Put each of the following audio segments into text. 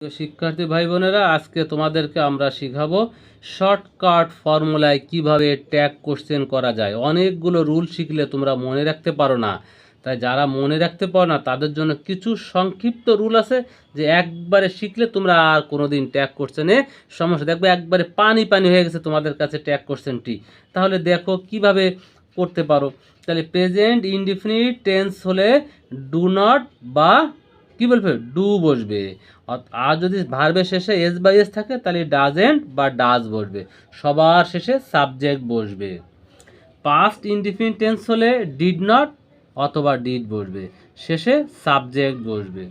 তো শিক্ষার্থী ভাই বোনেরা, আজকে তোমাদেরকে আমরা শিখাবো শর্টকাট ফর্মুলায় কিভাবে ট্যাগ কোশ্চেন করা যায়। অনেকগুলো রুল শিখলে তোমরা মনে রাখতে পারো না, তাই যারা মনে রাখতে পারো না তাদের জন্য কিছু সংক্ষিপ্ত রুল আছে যে একবারে শিখলে তোমরা আর কোনোদিন ট্যাগ কোশ্চেনে সমস্যা দেখবে একবারে পানি পানি হয়ে গেছে তোমাদের কাছে ট্যাগ কোশ্চেনটি। তাহলে দেখো কিভাবে করতে পারো। তাহলে প্রেজেন্ট ইনডিফিনিট টেন্স হলে ডু নট বা কি বলবে ডু বসবে। আর যদি ভার্বের শেষে এস বাই এস থাকে তাহলে ডাজেন্ট বা ডাজ বসবে। সবার শেষে সাবজেক্ট বসবে। পাস্ট ইনডিফিনিট টেন্স হলে ডিড নট অথবা ডিড বসবে, শেষে সাবজেক্ট বসবে।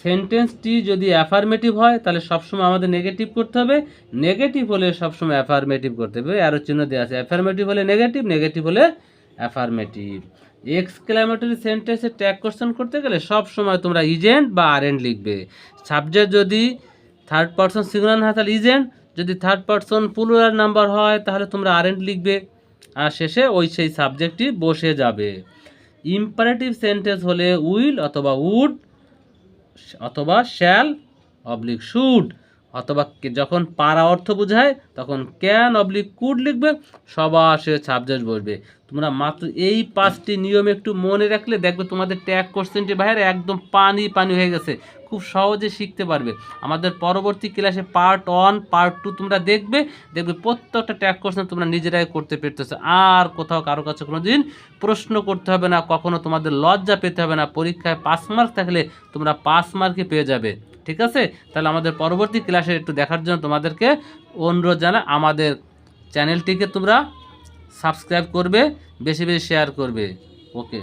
সেন্টেন্সটি যদি অ্যাফার্মেটিভ হয় তাহলে সবসময় আমাদের নেগেটিভ করতে হবে, নেগেটিভ হলে সবসময় অ্যাফার্মেটিভ করতে হবে। অ্যারো চিহ্ন দেওয়া আছে, অ্যাফার্মেটিভ হলে নেগেটিভ, নেগেটিভ হলে অ্যাফার্মেটিভ। এক্সক্লেমেটরি সেন্টেন্সে ট্যাগ কোশ্চেন করতে গেলে সব সময় তোমরা ইজেন্ট বা আরেন্ট লিখবে। সাবজেক্ট যদি থার্ড পারসন সিঙ্গুলার হয় তাহলে ইজেন্ট, যদি থার্ড পারসন প্লুরাল নাম্বার হয় তাহলে তোমরা আরেন্ট লিখবে, আর শেষে সেই সাবজেক্টটি বসে যাবে। ইম্পারেটিভ সেন্টেন্স হলে উইল অথবা উড অথবা শ্যাল অবলিক শুড, অথবা যখন পারা অর্থ বোঝায় তখন ক্যান অবলিক কুড লিখবে, সবার সে সাবজেক্ট বসবে। তোমরা মাত্র এই 5টি নিয়ম একটু মনে রাখলে দেখবে তোমাদের ট্যাগ কোশ্চেনটি বাইরে একদম পানি পানি হয়ে গেছে, খুব সহজে শিখতে পারবে। আমাদের পরবর্তী ক্লাসে পার্ট 1 পার্ট 2 তোমরা দেখবে প্রত্যেকটা ট্যাগ কোশ্চেন তোমরা নিজেরাই করতে পেরতেছো। আর কোথাও কারো কাছে কোনো দিন প্রশ্ন করতে হবে না, কখনো তোমাদের লজ্জা পেতে হবে না। পরীক্ষায় 5 মার্ক থাকলে তোমরা 5 মার্কই পেয়ে যাবে। ঠিক আছে, তাহলে আমাদের পরবর্তী ক্লাসে একটু দেখার জন্য তোমাদেরকে অনুরোধ জানাই। আমাদের চ্যানেলটিকে তোমরা সাবস্ক্রাইব করবে, বেশি বেশি শেয়ার করবে। ওকে।